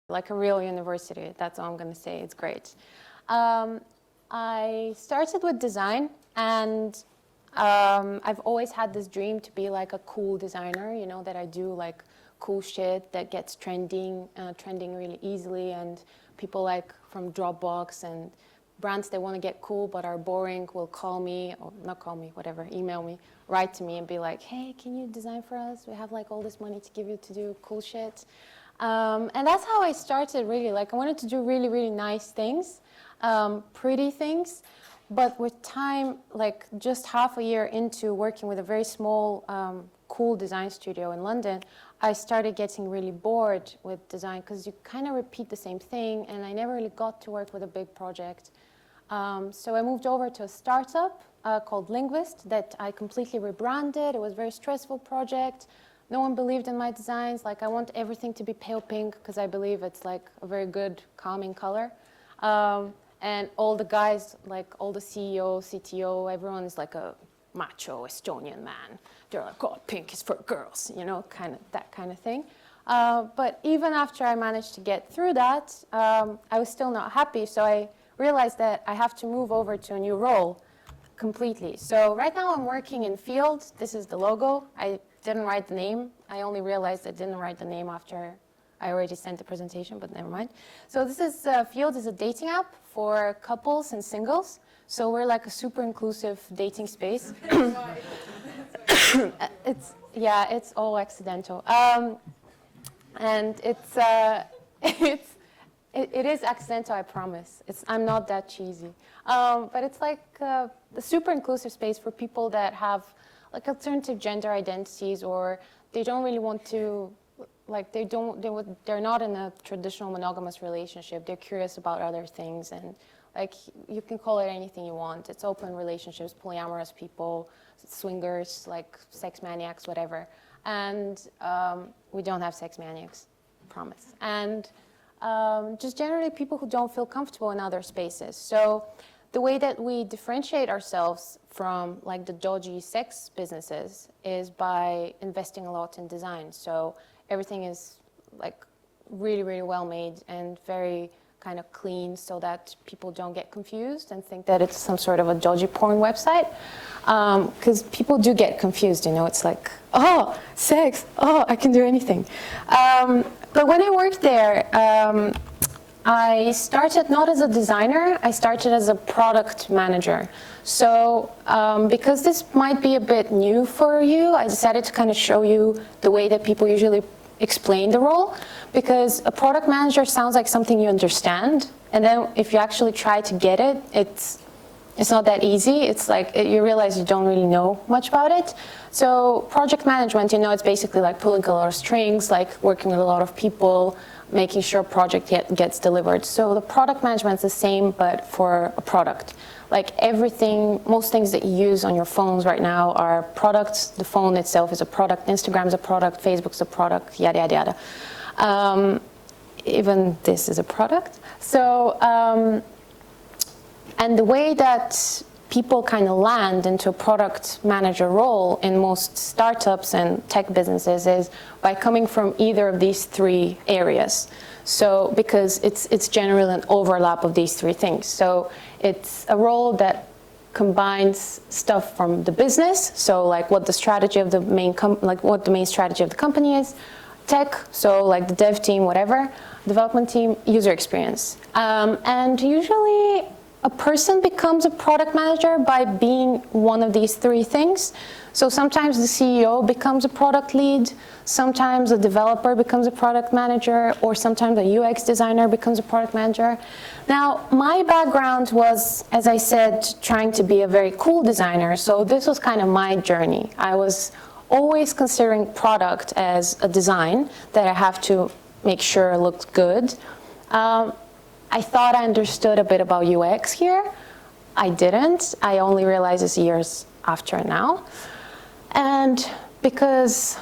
like a real university. That's all I'm going to say. It's great. I started with design, and I've always had this dream to be like a cool designer, you know, that I do like cool shit that gets trending really easily, and people like from Dropbox and brands that want to get cool but are boring will call me, or not call me, whatever, email me, write to me and be like, hey, can you design for us? We have like all this money to give you to do cool shit. And that's how I started, really. Like, I wanted to do really, really nice things, pretty things. But with time, like just half a year into working with a very small, cool design studio in London, I started getting really bored with design because you kind of repeat the same thing, and I never really got to work with a big project. So I moved over to a startup called Linguist that I completely rebranded. It was a very stressful project. No one believed in my designs. Like, I want everything to be pale pink because I believe it's like a very good, calming color. And all the guys, like all the CEO, CTO, everyone is like a macho Estonian man. They're like, oh, pink is for girls, you know, kind of that kind of thing. But even after I managed to get through that, I was still not happy. So I realized that I have to move over to a new role completely. So right now I'm working in Field. This is the logo. I didn't write the name. I only realized I didn't write the name after I already sent the presentation, but never mind. So this is Field is a dating app for couples and singles. So we're like a super inclusive dating space. It's all accidental. And it is accidental, I promise. I'm not that cheesy. But it's like a super inclusive space for people that have like alternative gender identities, or they don't really want to, like they're not in a traditional monogamous relationship. They're curious about other things, and like you can call it anything you want. It's open relationships, polyamorous people, swingers, like sex maniacs, whatever. And we don't have sex maniacs, promise. And just generally people who don't feel comfortable in other spaces. So the way that we differentiate ourselves from like the dodgy sex businesses is by investing a lot in design. So everything is like really, really well made and very kind of clean so that people don't get confused and think that it's some sort of a dodgy porn website. Because people do get confused, you know, it's like, oh, sex, oh, I can do anything. But when I worked there, I started not as a designer, I started as a product manager. So because this might be a bit new for you, I decided to kind of show you the way that people usually explain the role, because a product manager sounds like something you understand, and then if you actually try to get it, it's not that easy. It's like you realize you don't really know much about it. So project management, you know, it's basically like pulling a lot of strings, like working with a lot of people, making sure a project gets delivered. So the product management is the same, but for a product. Like everything, most things that you use on your phones right now are products. The phone itself is a product. Instagram's a product. Facebook's a product. Yada yada yada. Even this is a product. So, and the way that people kind of land into a product manager role in most startups and tech businesses is by coming from either of these three areas. So because it's generally an overlap of these three things. So it's a role that combines stuff from the business, so like what the strategy of the what the main strategy of the company is, tech, so like the dev team, whatever, development team, user experience. And usually a person becomes a product manager by being one of these three things. So sometimes the CEO becomes a product lead, sometimes a developer becomes a product manager, or sometimes a UX designer becomes a product manager. Now, my background was, as I said, trying to be a very cool designer, so this was kind of my journey. I was always considering product as a design that I have to make sure looks good. I thought I understood a bit about UX here. I didn't. I only realized this years after now. And because,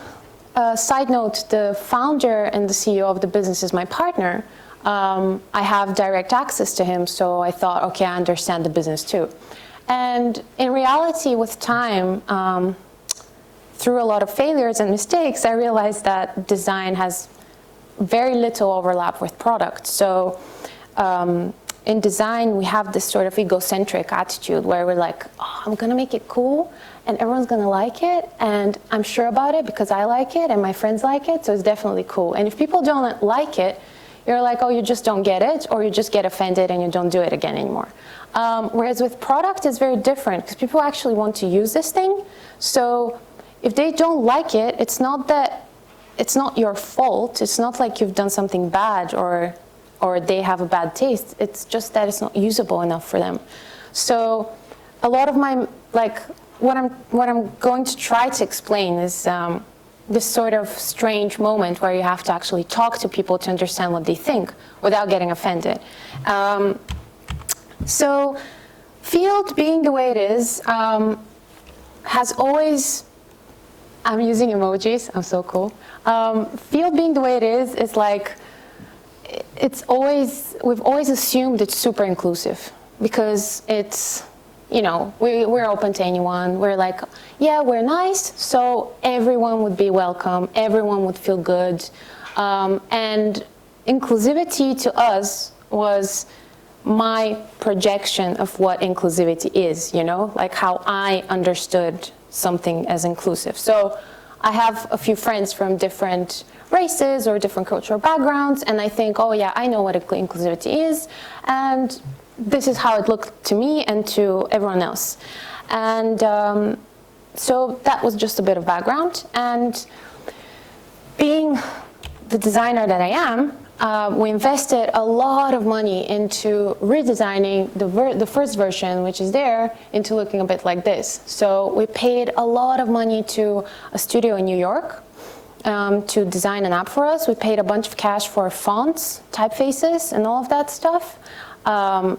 side note, the founder and the CEO of the business is my partner, I have direct access to him, so I thought, okay, I understand the business too. And in reality, with time, through a lot of failures and mistakes, I realized that design has very little overlap with product. So in design, we have this sort of egocentric attitude where we're like, oh, I'm gonna make it cool and everyone's gonna like it, and I'm sure about it because I like it and my friends like it, so it's definitely cool. And if people don't like it, you're like, oh, you just don't get it, or you just get offended and you don't do it again anymore. Whereas with product, it's very different because people actually want to use this thing. So if they don't like it, it's not your fault. It's not like you've done something bad or they have a bad taste. It's just that it's not usable enough for them. So a lot of my, like, what I'm going to try to explain is this sort of strange moment where you have to actually talk to people to understand what they think without getting offended. So field being the way it is has always, I'm using emojis, I'm so cool. Field being the way it is like, we've always assumed it's super inclusive because it's, you know, we're open to anyone. We're like, yeah, we're nice, so everyone would be welcome, everyone would feel good. And inclusivity to us was my projection of what inclusivity is, you know, like how I understood something as inclusive. So I have a few friends from different races or different cultural backgrounds, and I think, oh yeah, I know what inclusivity is, and this is how it looked to me and to everyone else. And so that was just a bit of background. And being the designer that I am, we invested a lot of money into redesigning the first version, which is there, into looking a bit like this. So we paid a lot of money to a studio in New York to design an app for us. We paid a bunch of cash for fonts, typefaces, and all of that stuff.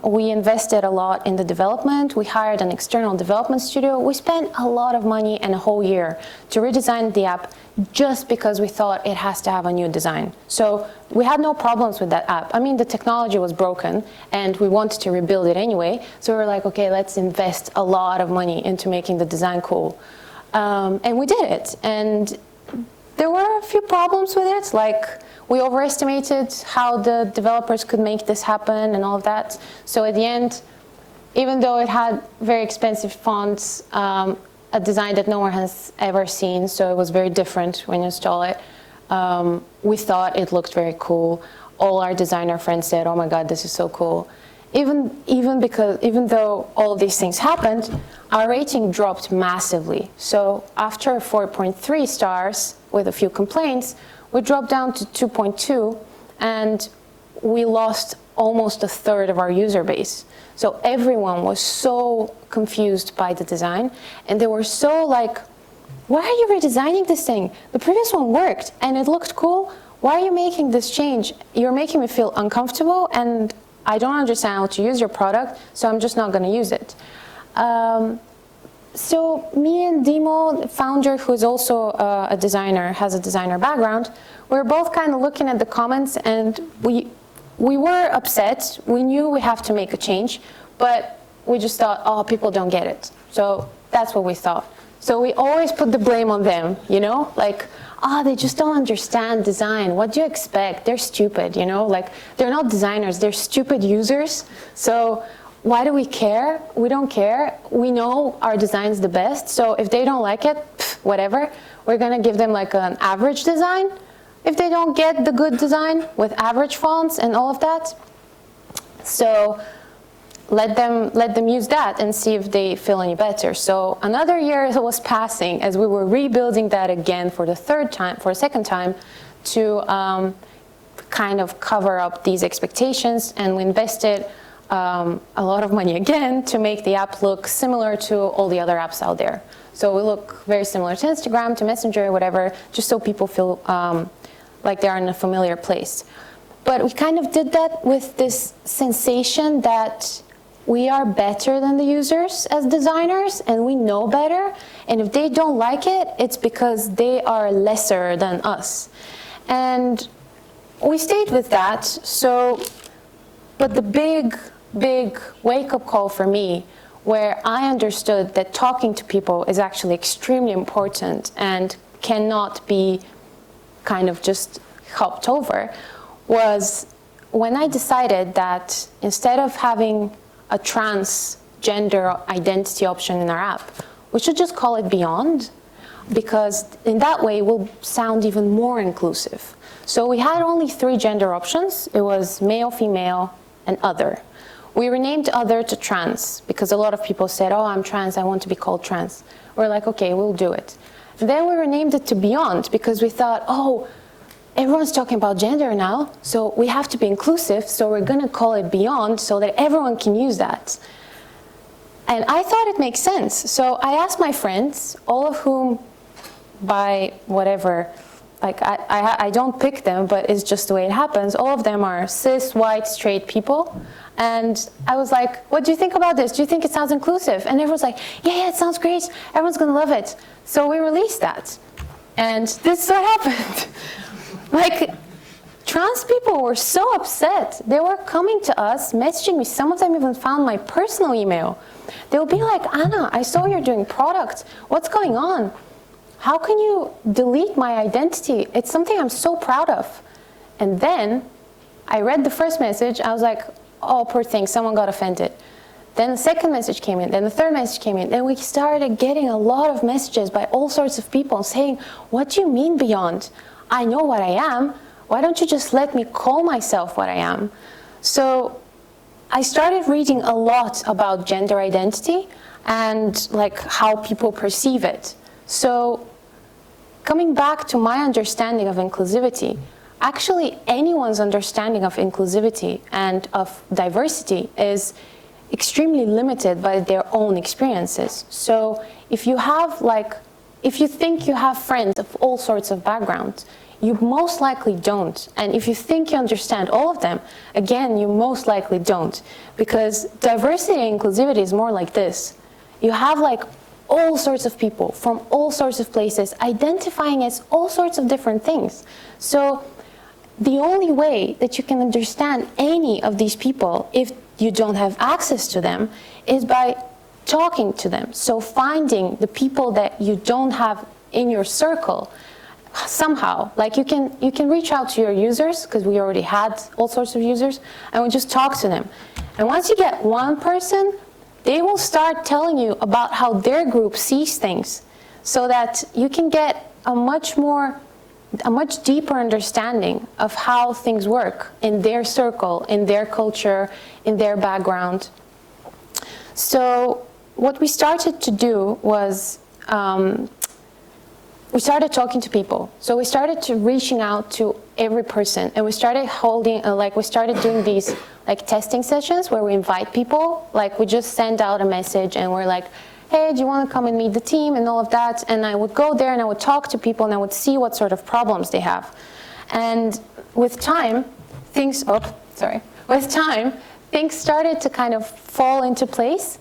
We invested a lot in the development. We hired an external development studio. We spent a lot of money and a whole year to redesign the app just because we thought it has to have a new design. So we had no problems with that app. I mean, the technology was broken and we wanted to rebuild it anyway. So we were like, okay, let's invest a lot of money into making the design cool. And we did it. And there were a few problems with it, like we overestimated how the developers could make this happen and all of that. So at the end, even though it had very expensive fonts, a design that no one has ever seen, so it was very different when you install it, we thought it looked very cool. All our designer friends said, oh my God, this is so cool. Even though all of these things happened, our rating dropped massively. So after 4.3 stars with a few complaints, we dropped down to 2.2, and we lost almost a third of our user base. So everyone was so confused by the design, and they were so like, why are you redesigning this thing? The previous one worked, and it looked cool. Why are you making this change? You're making me feel uncomfortable, and I don't understand how to use your product, so I'm just not going to use it. So me and Dimo, the founder, who is also a designer, has a designer background, we're both kind of looking at the comments, and we were upset. We knew we have to make a change, but we just thought, oh, people don't get it. So that's what we thought. So we always put the blame on them, you know, like, oh, they just don't understand design. What do you expect? They're stupid, you know, like they're not designers, they're stupid users. So why do we care? We don't care. We know our design's the best. So if they don't like it, whatever, we're gonna give them like an average design. If they don't get the good design with average fonts and all of that, so let them use that and see if they feel any better. So another year was passing as we were rebuilding that again for the second time to kind of cover up these expectations, and we invested a lot of money again to make the app look similar to all the other apps out there. So we look very similar to Instagram, to Messenger, whatever, just so people feel like they're in a familiar place. But we kind of did that with this sensation that we are better than the users as designers, and we know better. And if they don't like it, it's because they are lesser than us. And we stayed with that. So, but the big wake-up call for me, where I understood that talking to people is actually extremely important and cannot be kind of just hopped over was when I decided that instead of having a transgender identity option in our app, we should just call it Beyond, because in that way we'll sound even more inclusive. So we had only 3 gender options. It was male, female, and other. We renamed other to trans because a lot of people said, oh, I'm trans, I want to be called trans. We're like, okay, we'll do it. And then we renamed it to Beyond because we thought, oh, everyone's talking about gender now, so we have to be inclusive, so we're gonna call it Beyond so that everyone can use that. And I thought it makes sense. So I asked my friends, all of whom by whatever, like I don't pick them, but it's just the way it happens. All of them are cis, white, straight people. And I was like, what do you think about this? Do you think it sounds inclusive? And everyone's like, yeah, it sounds great. Everyone's gonna love it. So we released that. And this is what happened. Like, trans people were so upset. They were coming to us, messaging me. Some of them even found my personal email. They would be like, Anna, I saw you're doing product. What's going on? How can you delete my identity? It's something I'm so proud of. And then I read the first message. I was like, oh, poor thing, someone got offended. Then the second message came in. Then the third message came in. Then we started getting a lot of messages by all sorts of people saying, what do you mean Beyond? I know what I am. Why don't you just let me call myself what I am? So I started reading a lot about gender identity and like how people perceive it. So coming back to my understanding of inclusivity, actually anyone's understanding of inclusivity and of diversity is extremely limited by their own experiences. So if you think you have friends of all sorts of backgrounds, you most likely don't. And if you think you understand all of them, again, you most likely don't. Because diversity and inclusivity is more like this. You have like all sorts of people from all sorts of places identifying as all sorts of different things. So the only way that you can understand any of these people, if you don't have access to them, is by talking to them. So finding the people that you don't have in your circle somehow. Like you can reach out to your users, because we already had all sorts of users, and we just talk to them. And once you get one person, they will start telling you about how their group sees things, so that you can get a much deeper understanding of how things work in their circle, in their culture, in their background. So what we started to do was we started talking to people. So we started to reaching out to every person, and we started holding, we started doing these like testing sessions where we invite people. Like we just send out a message and we're like, hey, do you want to come and meet the team and all of that? And I would go there and I would talk to people and I would see what sort of problems they have. And with time, things started to kind of fall into place.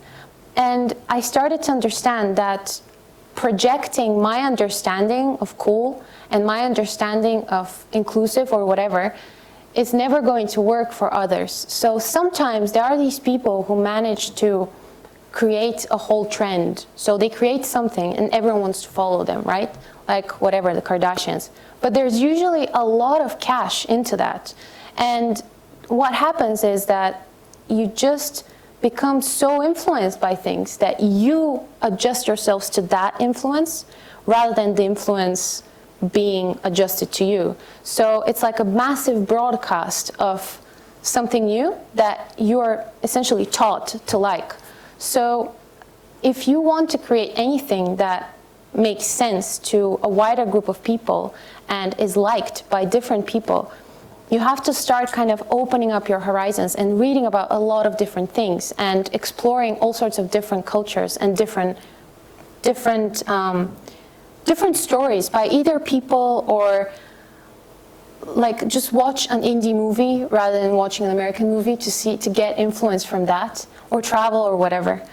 And I started to understand that projecting my understanding of cool and my understanding of inclusive or whatever is never going to work for others. So sometimes there are these people who manage to create a whole trend. So they create something and everyone wants to follow them, right? Like whatever, the Kardashians. But there's usually a lot of cash into that. And what happens is that you just become so influenced by things that you adjust yourselves to that influence rather than the influence being adjusted to you. So it's like a massive broadcast of something new that you're essentially taught to like. So if you want to create anything that makes sense to a wider group of people and is liked by different people, you have to start kind of opening up your horizons and reading about a lot of different things and exploring all sorts of different cultures and different stories by either people, or like just watch an indie movie rather than watching an American movie to get influence from that, or travel or whatever.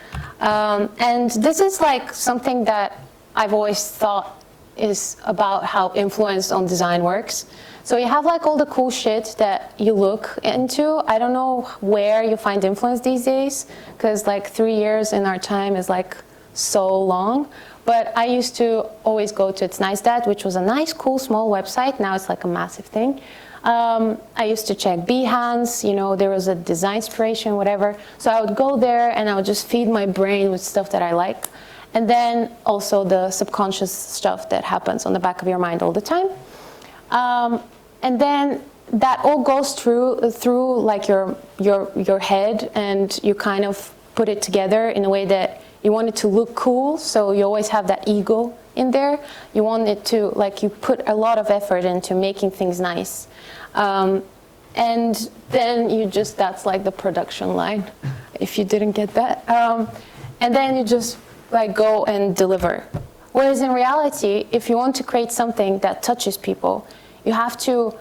And this is like something that I've always thought is about how influence on design works. So you have like all the cool shit that you look into. I don't know where you find influence these days, because like 3 years in our time is like so long. But I used to always go to It's Nice Dad, which was a nice, cool, small website. Now it's like a massive thing. I used to check Behance, you know, there was a design inspiration, whatever. So I would go there and I would just feed my brain with stuff that I like. And then also the subconscious stuff that happens on the back of your mind all the time. And then that all goes through like your head, and you kind of put it together in a way that you want it to look cool. So you always have that ego in there. You want it to, like, you put a lot of effort into making things nice. And then you just, that's like the production line, if you didn't get that. And then you just like go and deliver. Whereas in reality, if you want to create something that touches people, you have to,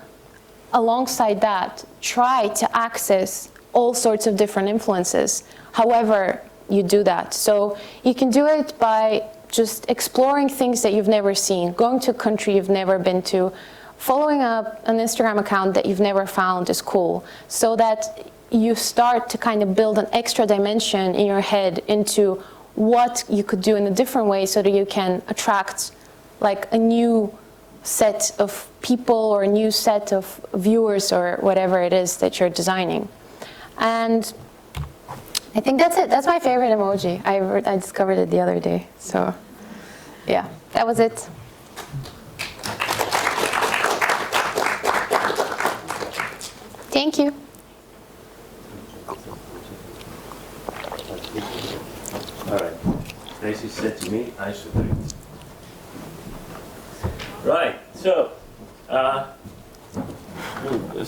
alongside that, try to access all sorts of different influences, however you do that. So you can do it by just exploring things that you've never seen, going to a country you've never been to, following up an Instagram account that you've never found is cool, so that you start to kind of build an extra dimension in your head into what you could do in a different way, so that you can attract like a new set of people or a new set of viewers or whatever it is that you're designing. And I think that's it. That's my favorite emoji. I discovered it the other day. So yeah, that was it. Thank you. All right. Tracy said to me, I should do it. Right. So,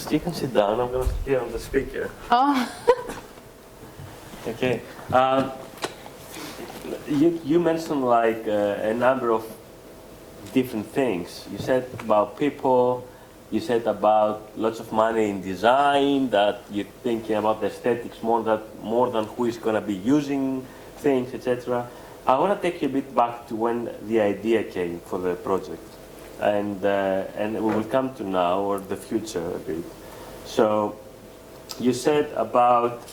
you can sit down. I'm going to get on the speaker. Oh. Okay. You mentioned like a number of different things. You said about people. You said about lots of money in design, that you're thinking about the aesthetics more than who is going to be using things, etc. I want to take you a bit back to when the idea came for the project, and we will come to now or the future a bit. So you said about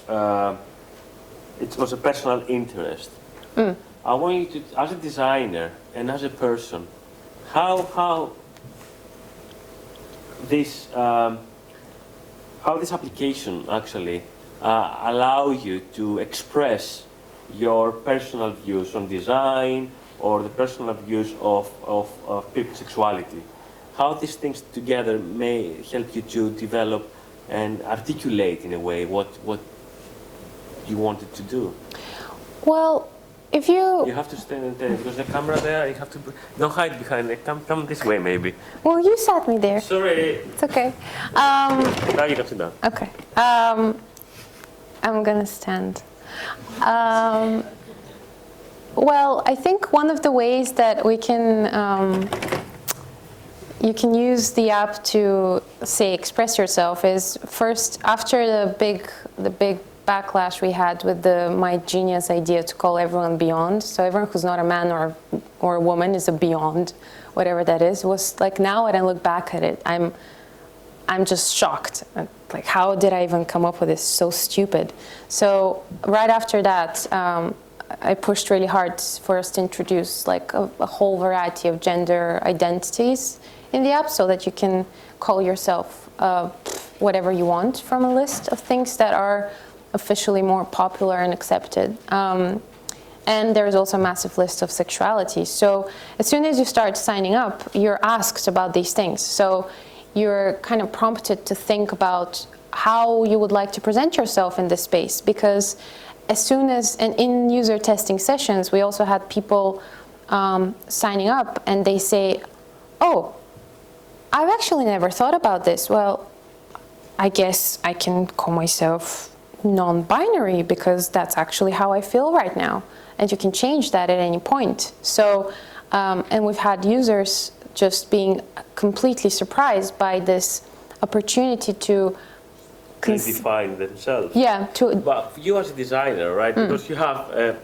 it was a personal interest. Mm. I want you to, as a designer and as a person, how this application actually allow you to express your personal views on design or the personal views of people's sexuality. How these things together may help you to develop and articulate in a way what you wanted to do. Well, if you have to stand and tell, because the camera there, you have to, don't hide behind it, come this way maybe. Well, you sat me there. Sorry. It's okay. Now you can sit down. Okay. I'm gonna stand. Well, I think one of the ways that we can, you can use the app to, say, express yourself is first, after the big backlash we had with my genius idea to call everyone beyond. So everyone who's not a man or a woman is a beyond, whatever that is. Was like, now when I look back at it, I'm just shocked. Like, how did I even come up with this? So stupid. So right after that, I pushed really hard for us to introduce like a whole variety of gender identities in the app, so that you can call yourself whatever you want from a list of things that are officially more popular and accepted. And there's also a massive list of sexuality. So as soon as you start signing up, you're asked about these things. So you're kind of prompted to think about how you would like to present yourself in this space. Because as soon as, and in user testing sessions, we also had people signing up, and they say, oh, I've actually never thought about this. Well, I guess I can call myself non-binary, because that's actually how I feel right now. And you can change that at any point. So, and we've had users just being completely surprised by this opportunity to define themselves. Yeah. But you as a designer, right? Because you have,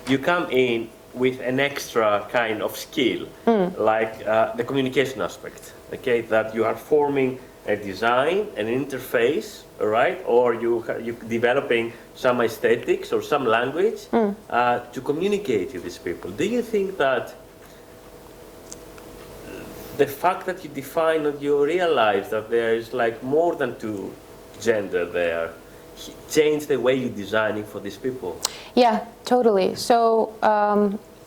you come in with an extra kind of skill, like the communication aspect, okay? That you are forming a design, an interface, all right? Or you're developing some aesthetics or some language to communicate with these people. Do you think that the fact that you define or you realize that there is like more than two gender there change the way you're designing for these people? Yeah, totally. So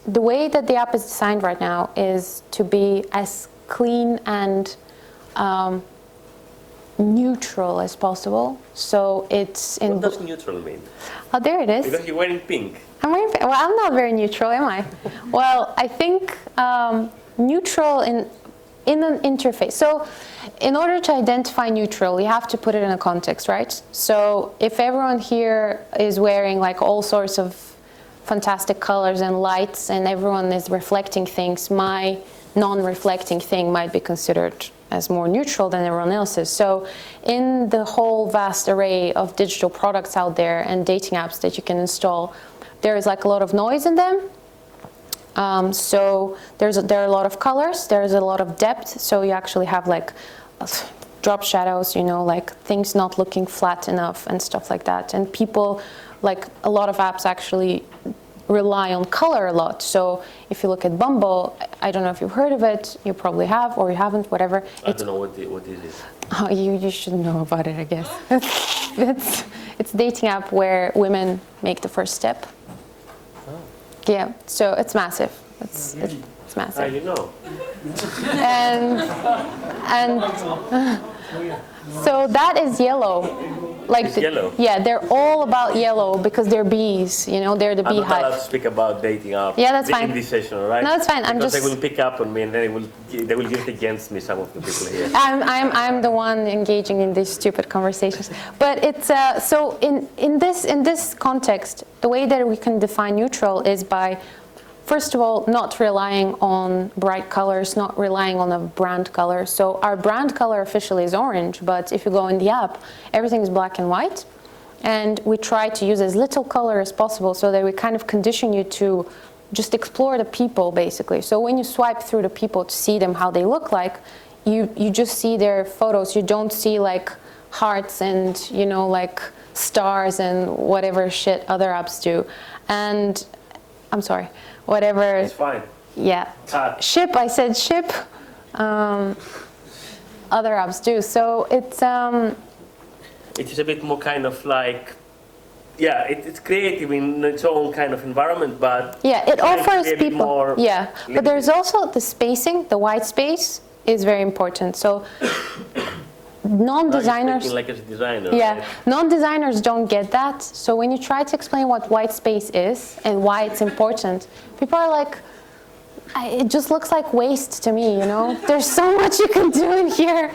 the way that the app is designed right now is to be as clean and neutral as possible. So it's in. What does neutral mean? Oh, there it is. Because you're wearing pink. I'm wearing. Well, I'm not very neutral, am I? Well, I think neutral in an interface. So, in order to identify neutral, you have to put it in a context, right? So, if everyone here is wearing like all sorts of fantastic colors and lights, and everyone is reflecting things, my non-reflecting thing might be considered as more neutral than everyone else's. So in the whole vast array of digital products out there and dating apps that you can install, there is like a lot of noise in them. So there are a lot of colors, there's a lot of depth, so you actually have like drop shadows, you know, like things not looking flat enough and stuff like that. And people, like a lot of apps actually rely on color a lot. So if you look at Bumble, I don't know if you've heard of it, you probably have or you haven't, whatever. I don't know what is it. Oh, you should know about it, I guess. It's a dating app where women make the first step. Oh. Yeah, so it's massive. It's massive. You know. And so that is yellow. Like It's yellow. Yeah, they're all about yellow because they're bees, you know, they're the I'm not allowed beehive. to speak about dating apps. Yeah, that's fine. In this session, all right? No, it's fine. I'm because just. they will pick up on me and then they will use it against me. Some of the people here. I'm the one engaging in these stupid conversations. But it's so in this context, the way that we can define neutral is by, first of all, not relying on bright colors, not relying on a brand color. So our brand color officially is orange, but if you go in the app, everything is black and white. And we try to use as little color as possible so that we kind of condition you to just explore the people, basically. So when you swipe through the people to see them, how they look like, you just see their photos. You don't see like hearts and, you know, like stars and whatever shit other apps do. And I'm sorry. Whatever. It's fine. Yeah. Ship, I said ship. Other apps do. So it is a bit more kind of like, yeah, it's creative in its own kind of environment, but yeah, it offers people. More yeah, limited. but there's also the spacing. The white space is very important. So non-designers, like as a designer. yeah, right? non-designers don't get that. So when you try to explain what white space is and why it's important, people are like, it just looks like waste to me, you know? There's so much you can do in here.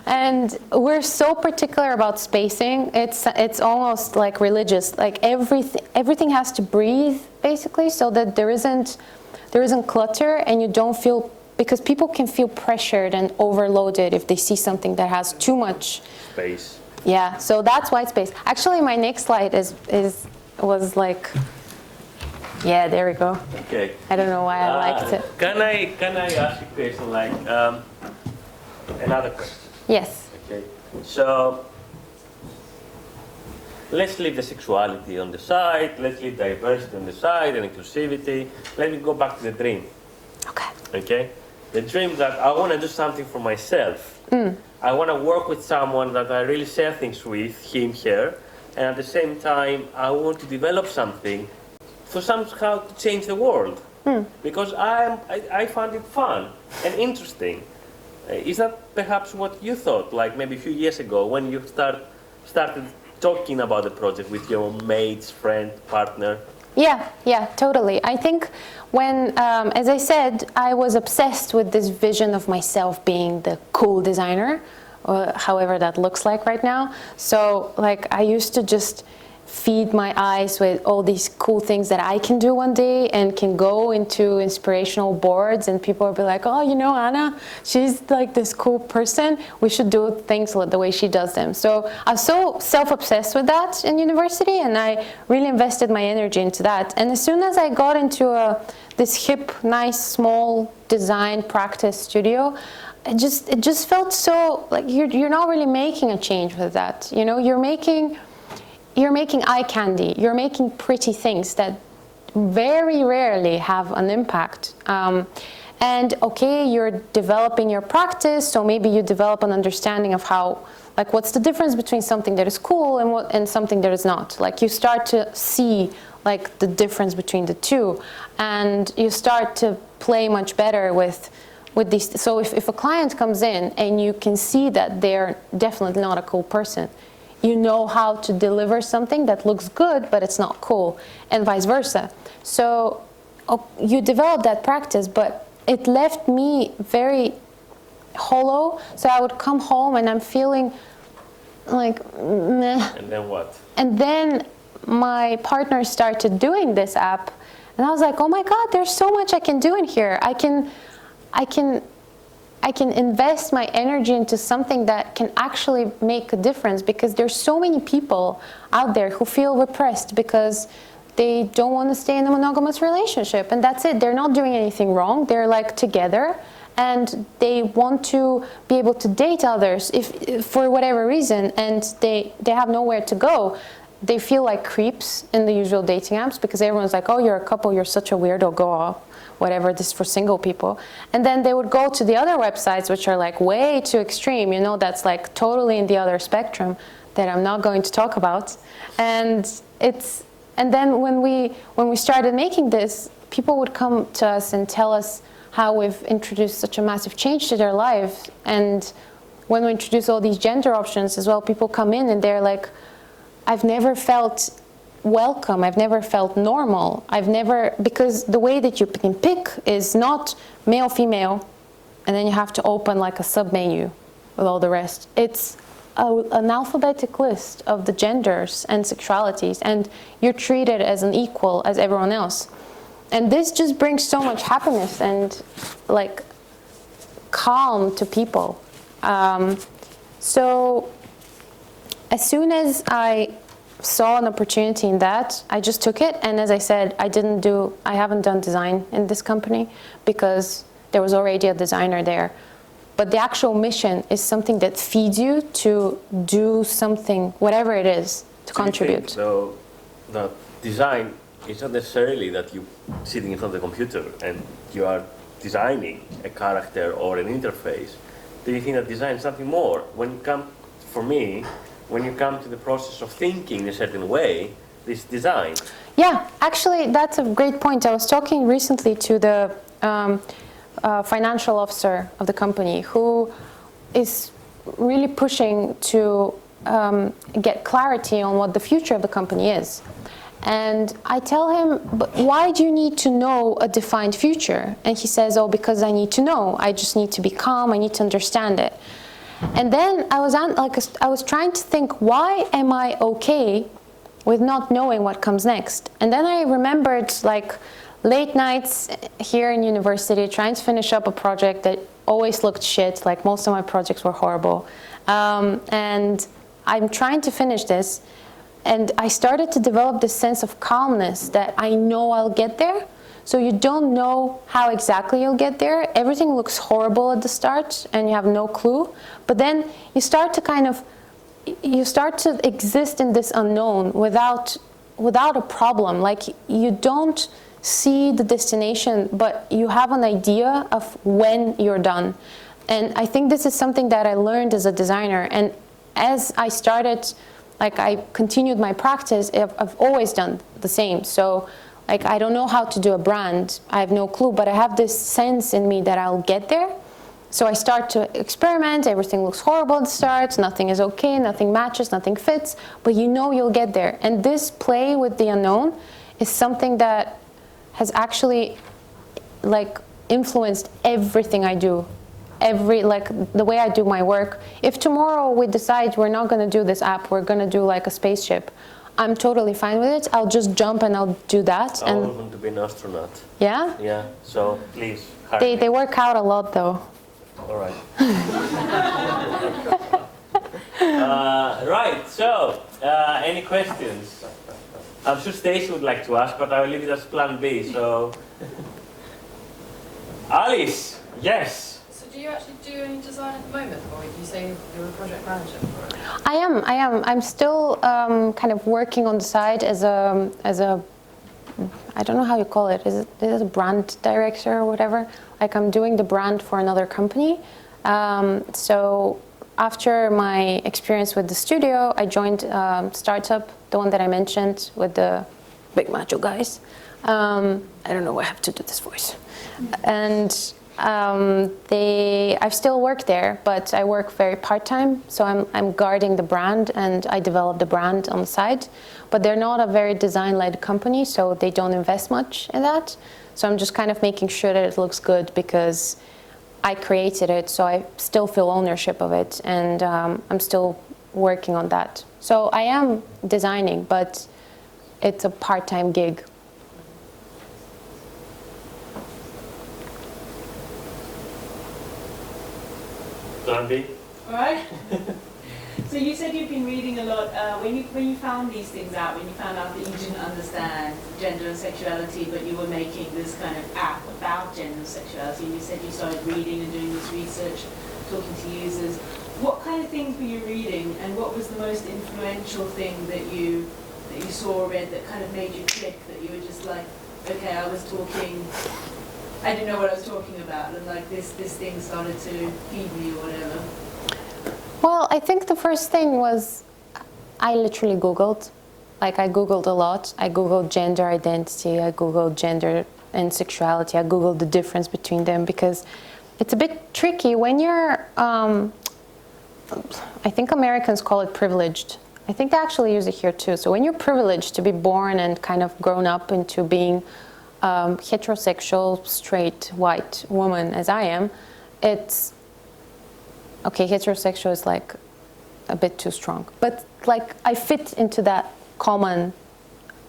And we're so particular about spacing. It's almost like religious. Like everything has to breathe, basically, so that there isn't clutter and you don't feel, because people can feel pressured and overloaded if they see something that has too much Space. Yeah, so that's white space. Actually, my next slide was like, yeah, there we go. Okay. I don't know why I liked it. Can I ask you a question, like another question? Yes. Okay. So let's leave the sexuality on the side. Let's leave diversity on the side and inclusivity. Let me go back to the dream. Okay. Okay. The dream that I want to do something for myself. I want to work with someone that I really share things with, him, her, and at the same time, I want to develop something for somehow to change the world. Because I find it fun and interesting. Is that perhaps what you thought, like maybe a few years ago, when you started talking about the project with your mates, friend, partner? Yeah, totally. I think when, as I said, I was obsessed with this vision of myself being the cool designer, however that looks like right now. So, like, I used to just feed my eyes with all these cool things that I can do one day and can go into inspirational boards, and people will be like, oh, you know, Anna, she's like this cool person. We should do things the way she does them. So I was so self-obsessed with that in university, and I really invested my energy into that. And as soon as I got into this hip, nice, small design practice studio, it just felt so like you're not really making a change with that. You know, you're making eye candy. You're making pretty things that very rarely have an impact. And okay, you're developing your practice, so maybe you develop an understanding of how, like, what's the difference between something that is cool and something that is not. Like, you start to see like the difference between the two, and you start to play much better with these. So if a client comes in and you can see that they're definitely not a cool person, you know how to deliver something that looks good but it's not cool, and vice versa. So you develop that practice, but it left me very hollow. So I would come home and I'm feeling like meh. And then what? And then my partner started doing this app, and I was like, oh my God, there's so much I can do in here. I can invest my energy into something that can actually make a difference, because there's so many people out there who feel repressed because they don't want to stay in a monogamous relationship, and that's it. They're not doing anything wrong. They're like together, and they want to be able to date others if for whatever reason, and they have nowhere to go. They feel like creeps in the usual dating apps because everyone's like, oh, you're a couple, you're such a weirdo, go off, whatever, this is for single people. And then they would go to the other websites, which are like way too extreme, you know, that's like totally in the other spectrum that I'm not going to talk about. And then when we started making this, people would come to us and tell us how we've introduced such a massive change to their life. And when we introduce all these gender options as well, people come in and they're like, I've never felt welcome, I've never felt normal, because the way that you can pick is not male, female, and then you have to open like a sub-menu with all the rest. It's an alphabetic list of the genders and sexualities, and you're treated as an equal as everyone else. And this just brings so much happiness and like calm to people. So as soon as I saw an opportunity in that, I just took it. And as I said, I haven't done design in this company because there was already a designer there. But the actual mission is something that feeds you to do something, whatever it is, to contribute. So the design is not necessarily that you sitting in front of the computer and you are designing a character or an interface. Do you think that design is something more? When you come to the process of thinking in a certain way, this design. Yeah, actually, that's a great point. I was talking recently to the financial officer of the company, who is really pushing to get clarity on what the future of the company is. And I tell him, but why do you need to know a defined future? And he says, oh, because I need to know. I just need to be calm. I need to understand it. And then I was trying to think, why am I okay with not knowing what comes next? And then I remembered like late nights here in university trying to finish up a project that always looked shit, like most of my projects were horrible. And I'm trying to finish this, and I started to develop this sense of calmness that I know I'll get there. So you don't know how exactly you'll get there. Everything looks horrible at the start and you have no clue. But then you start to exist in this unknown without a problem. Like, you don't see the destination, but you have an idea of when you're done. And I think this is something that I learned as a designer. And as I started, like, I continued my practice, I've always done the same. So like, I don't know how to do a brand, I have no clue, but I have this sense in me that I'll get there. So I start to experiment, everything looks horrible at the start, nothing is okay, nothing matches, nothing fits, but you know you'll get there. And this play with the unknown is something that has actually like influenced everything I do. The way I do my work. If tomorrow we decide we're not gonna do this app, we're gonna do like a spaceship, I'm totally fine with it. I'll just jump and I'll do that. I want to be an astronaut. Yeah? Yeah, so please. They work out a lot though. All right. Right, so any questions? I'm sure Stacey would like to ask, but I will leave it as plan B, so. Alice, yes. So do you actually do any design at the moment, or you say you're a project manager for it? I am. I'm still kind of working on the side as a I don't know how you call it. Is it a brand director or whatever? Like I'm doing the brand for another company. So after my experience with the studio, I joined startup, the one that I mentioned with the big macho guys. I don't know why I have to do this voice. And I still work there, but I work very part-time. So I'm guarding the brand and I develop the brand on the side. But they're not a very design-led company, so they don't invest much in that. So I'm just kind of making sure that it looks good because I created it, so I still feel ownership of it, and I'm still working on that. So I am designing, but it's a part-time gig. Andy? All right. So you said you've been reading a lot. When you found these things out, when you found out that you didn't understand gender and sexuality, but you were making this kind of app about gender and sexuality, and you said you started reading and doing this research, talking to users. What kind of things were you reading, and what was the most influential thing that you saw or read that kind of made you click, that you were just like, okay, I didn't know what I was talking about, and like this thing started to feed me or whatever? Well, I think the first thing was I literally Googled. Like I Googled a lot. I Googled gender identity. I Googled gender and sexuality. I Googled the difference between them because it's a bit tricky when you're, I think Americans call it privileged. I think they actually use it here too. So when you're privileged to be born and kind of grown up into being heterosexual, straight, white woman as I am, it's, okay, heterosexual is like a bit too strong, but like I fit into that common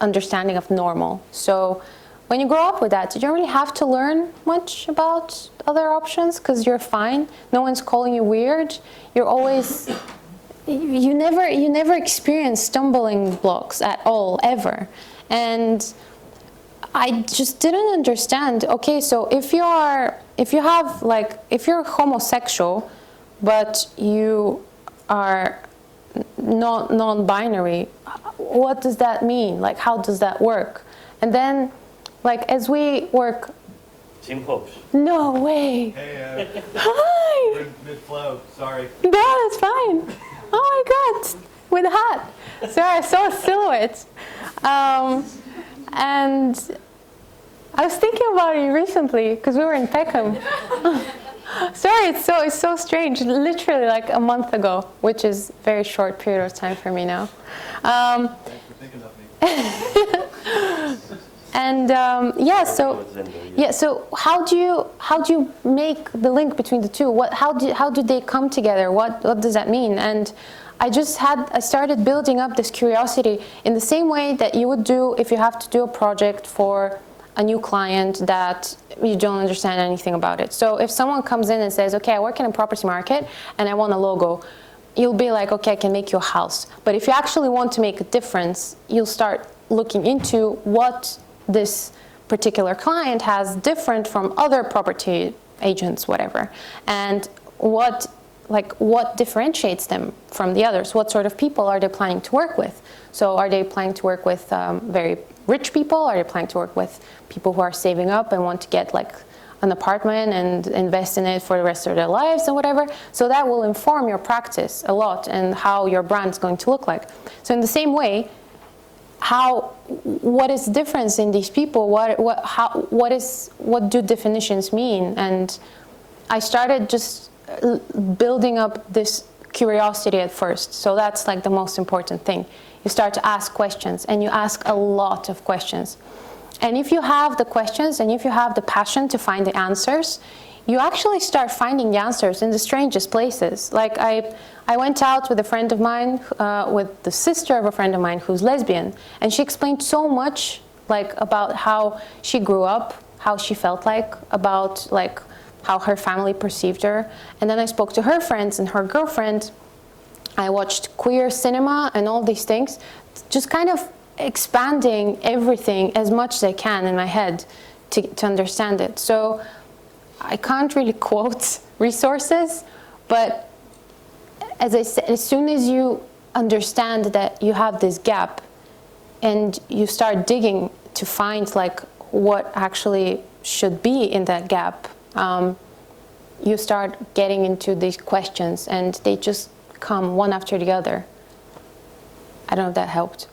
understanding of normal. So when you grow up with that, you don't really have to learn much about other options because you're fine. No one's calling you weird. You're always, you never experience stumbling blocks at all, ever. And I just didn't understand, okay, so if you're homosexual, but you are not non-binary, what does that mean? Like, how does that work? And then, like, as we work... Team Hopes. No way! Hey, Hi! we're in mid-flow, sorry. No, that's fine. Oh my God, with a hat. Sorry, I saw a silhouette. And I was thinking about it recently, because we were in Peckham. Sorry, it's so strange. Literally like a month ago, which is a very short period of time for me now. Thanks for thinking of me. And so how do you make the link between the two? How do they come together? What does that mean? And I started building up this curiosity in the same way that you would do if you have to do a project for a new client that you don't understand anything about it. So if someone comes in and says, okay, I work in a property market and I want a logo, you'll be like, okay, I can make you a house. But if you actually want to make a difference, you'll start looking into what this particular client has different from other property agents, whatever, and what differentiates them from the others. What sort of people are they planning to work with? So are they planning to work with very rich people? Are they planning to work with people who are saving up and want to get like an apartment and invest in it for the rest of their lives and whatever? So that will inform your practice a lot and how your brand is going to look like. So in the same way, what is the difference in these people? What do definitions mean? And I started just building up this curiosity at first. So that's like the most important thing. You start to ask questions, and you ask a lot of questions. And if you have the questions and if you have the passion to find the answers, you actually start finding the answers in the strangest places. Like I went out with a friend of mine, with the sister of a friend of mine who's lesbian, and she explained so much like about how she grew up, how she felt like, about like how her family perceived her. And then I spoke to her friends and her girlfriend. I watched queer cinema and all these things, just kind of expanding everything as much as I can in my head to understand it. So I can't really quote resources, but as I said, as soon as you understand that you have this gap and you start digging to find like what actually should be in that gap, you start getting into these questions and they just come one after the other. I don't know if that helped.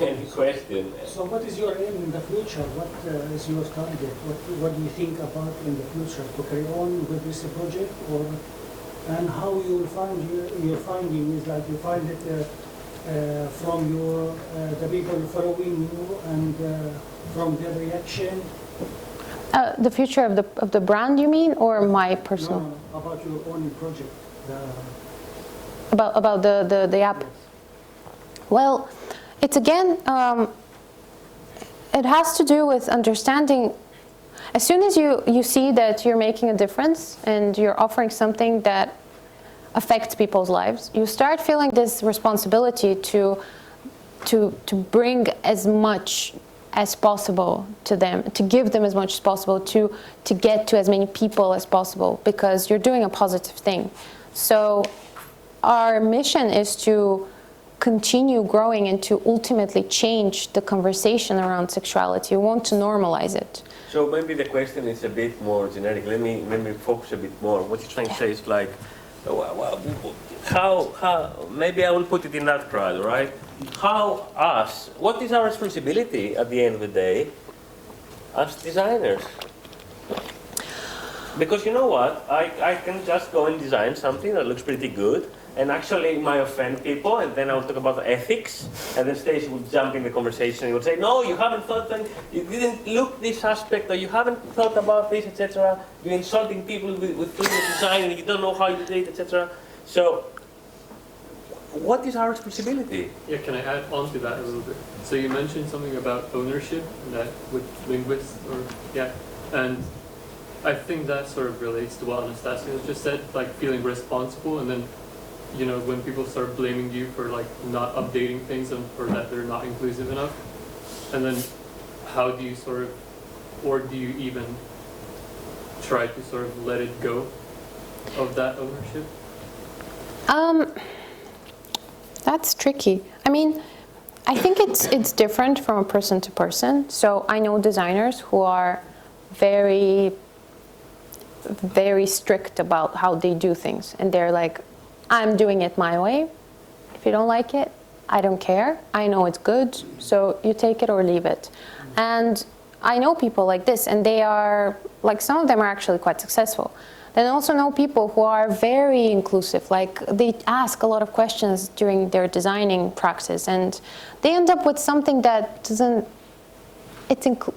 Any question? So what is your aim in the future? What is your target? What do you think about in the future? To carry on with this project, or and how you will find your finding is like you find it from your the people following you and from their reaction? The future of the brand, you mean, or my personal? No, about your own project. About the app. Yes. Well, it's again, it has to do with understanding. As soon as you see that you're making a difference and you're offering something that affects people's lives, you start feeling this responsibility to bring as much as possible to them, to give them as much as possible, to get to as many people as possible, because you're doing a positive thing. So our mission is to continue growing and to ultimately change the conversation around sexuality. We want to normalize it. So maybe the question is a bit more generic. Let me focus a bit more. What you're trying to say is like, how maybe I will put it in that crowd, right? How us, what is our responsibility at the end of the day as designers? Because you know what, I can just go and design something that looks pretty good, and actually it might offend people, and then I will talk about ethics, and then Stacey would jump in the conversation and would say, no, you haven't thought that, you didn't look this aspect, or you haven't thought about this, etc. You're insulting people with freedom of design, and you don't know how you did it, etc. So, what is our responsibility? Yeah, can I add on to that a little bit? So you mentioned something about ownership, that with linguists, and I think that sort of relates to what Anastasia just said, like feeling responsible, and then, you know, when people start blaming you for like not updating things and for that they're not inclusive enough, and then how do you sort of, or do you even try to sort of let it go of that ownership? That's tricky. I mean, I think it's different from a person to person. So I know designers who are very, very strict about how they do things, and they're like, I'm doing it my way. If you don't like it, I don't care. I know it's good, so you take it or leave it. And I know people like this, and they are, like, some of them are actually quite successful. Then I also know people who are very inclusive, like they ask a lot of questions during their designing practice, and they end up with something that doesn't,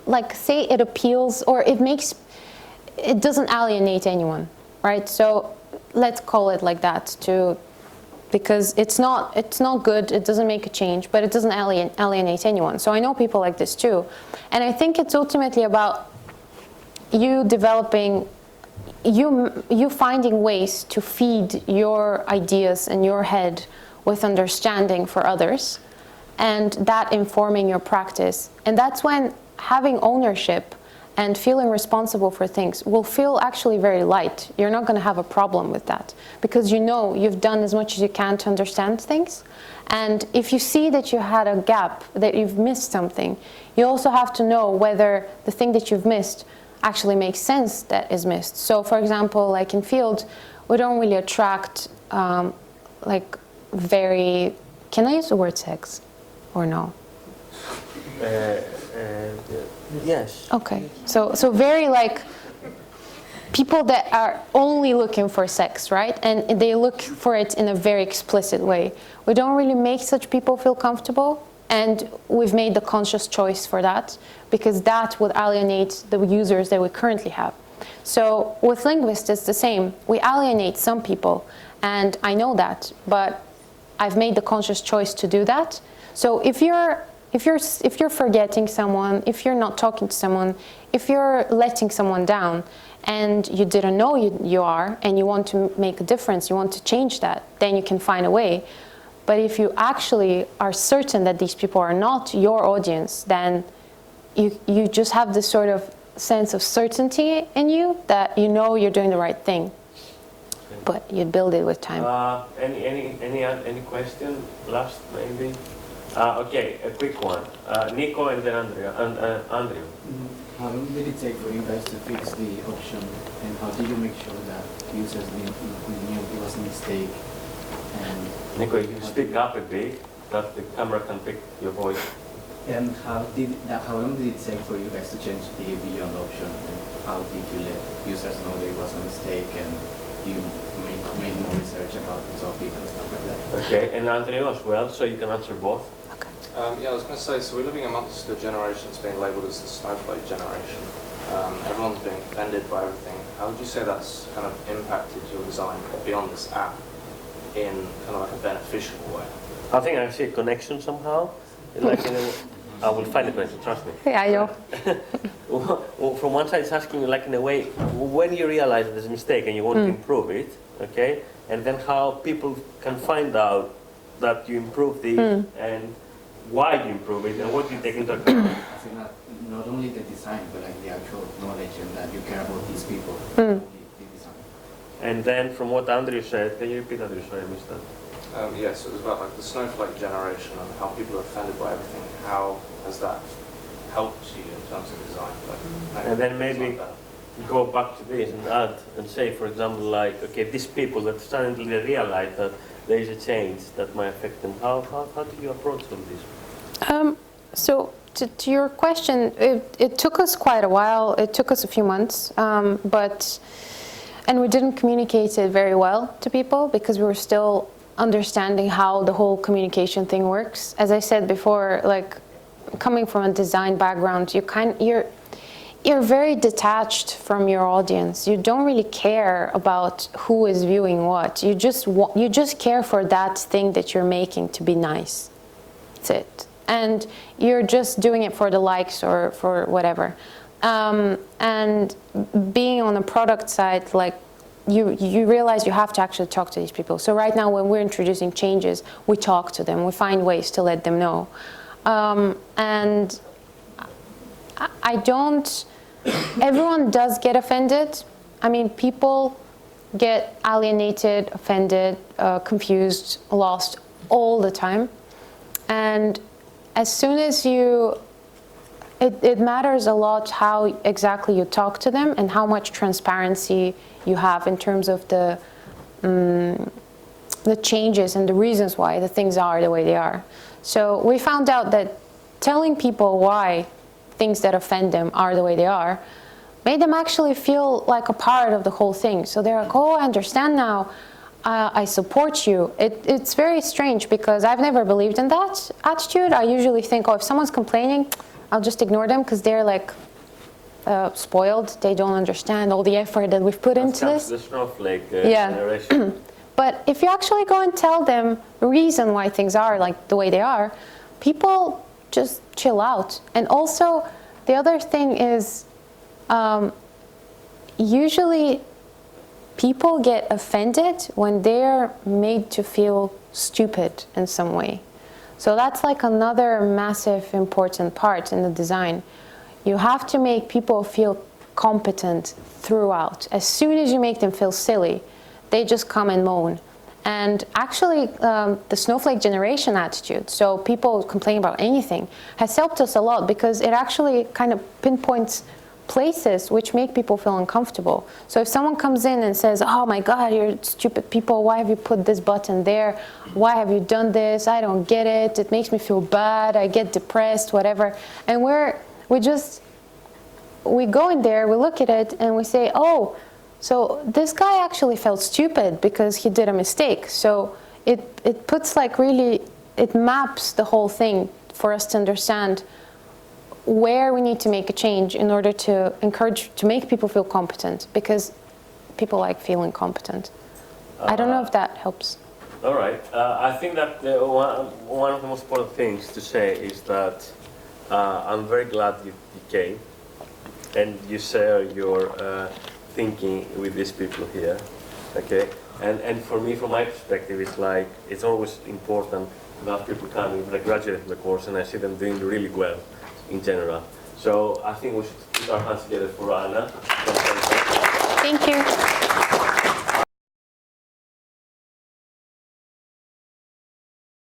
like, say it appeals, or it doesn't alienate anyone, right? So let's call it like that, because it's not good, it doesn't make a change, but it doesn't alienate anyone. So I know people like this too. And I think it's ultimately about you developing, you finding ways to feed your ideas and your head with understanding for others, and that informing your practice. And that's when having ownership and feeling responsible for things will feel actually very light. You're not going to have a problem with that, because you know you've done as much as you can to understand things. And if you see that you had a gap, that you've missed something, you also have to know whether the thing that you've missed actually makes sense that is missed. So for example, like in field, we don't really attract like very, can I use the word sex or no? Yes. Okay, so very like people that are only looking for sex, right? And they look for it in a very explicit way. We don't really make such people feel comfortable, and we've made the conscious choice for that, because that would alienate the users that we currently have. So with linguists, it's the same. We alienate some people, and I know that, but I've made the conscious choice to do that. So if you're forgetting someone, if you're not talking to someone, if you're letting someone down, and you didn't know you are, and you want to make a difference, you want to change that, then you can find a way. But if you actually are certain that these people are not your audience, then you just have this sort of sense of certainty in you that you know you're doing the right thing, but you build it with time. Any question? Last maybe. Okay, a quick one. Nico and then Andrew. How long did it take for you guys to fix the option, and how did you make sure that users knew it was a mistake? And Nico, you speak up a bit, that the camera can pick your voice. And how long did it take for you guys to change the beyond option? And how did you let users know that it was a mistake, and you made more research about the topic and stuff like that? Okay, and Andrew as well, so you can answer both. Yeah, I was going to say, so we're living amongst the generation that's being labelled as the snowflake generation. Everyone's being offended by everything. How would you say that's kind of impacted your design beyond this app in kind of like a beneficial way? I think I see a connection somehow. Like I will find a connection, trust me. Yeah, I know. Well, from one side, it's asking you, like, in a way, when you realize there's a mistake and you want to improve it, okay, and then how people can find out that you improved it and why you improve it and what you take into account. I think that not only the design, but like the actual knowledge and that you care about these people. The design. And then from what Andrew said, can you repeat, Andrew? Sorry, I missed that. Yes, it was about like the snowflake generation and how people are offended by everything. How has that helped you in terms of design? Like, And then maybe go back to this and add and say, for example, like, okay, these people that suddenly realize that there is a change that might affect them. How do you approach all this? So to your question, it took us quite a while. It took us a few months, and we didn't communicate it very well to people because we were still understanding how the whole communication thing works. As I said before, like coming from a design background, you're very detached from your audience. You don't really care about who is viewing what. You just care for that thing that you're making to be nice. That's it. And you're just doing it for the likes or for whatever. And being on the product side, like you realize you have to actually talk to these people. So right now when we're introducing changes, we talk to them. We find ways to let them know. And I don't, everyone does get offended. I mean, people get alienated, offended, confused, lost all the time. And as soon as it matters a lot how exactly you talk to them and how much transparency you have in terms of the changes and the reasons why the things are the way they are. So we found out that telling people why things that offend them are the way they are made them actually feel like a part of the whole thing. So they're like, oh, I understand now. I support you. It's very strange because I've never believed in that attitude. I usually think, oh, if someone's complaining, I'll just ignore them because they're like spoiled. They don't understand all the effort that we've put into this. The snowflake generation. But if you actually go and tell them the reason why things are like the way they are, people just chill out. And also, the other thing is, usually people get offended when they're made to feel stupid in some way. So that's like another massive important part in the design. You have to make people feel competent throughout. As soon as you make them feel silly, they just come and moan. And actually, the snowflake generation attitude, so people complain about anything, has helped us a lot because it actually kind of pinpoints places which make people feel uncomfortable. So if someone comes in and says, oh my God, you're stupid people, why have you put this button there? Why have you done this? I don't get it. It makes me feel bad. I get depressed, whatever. And we go in there, we look at it and we say, oh, so this guy actually felt stupid because he did a mistake. So it puts like really, it maps the whole thing for us to understand where we need to make a change in order to make people feel competent, because people like feeling competent. I don't know if that helps. All right. I think that one of the most important things to say is that I'm very glad you came and you share your thinking with these people here. Okay. And for me, from my perspective, it's like it's always important to have people coming, like graduate from the course, and I see them doing really well in general. So I think we should put our hands together for Anna. Thank you.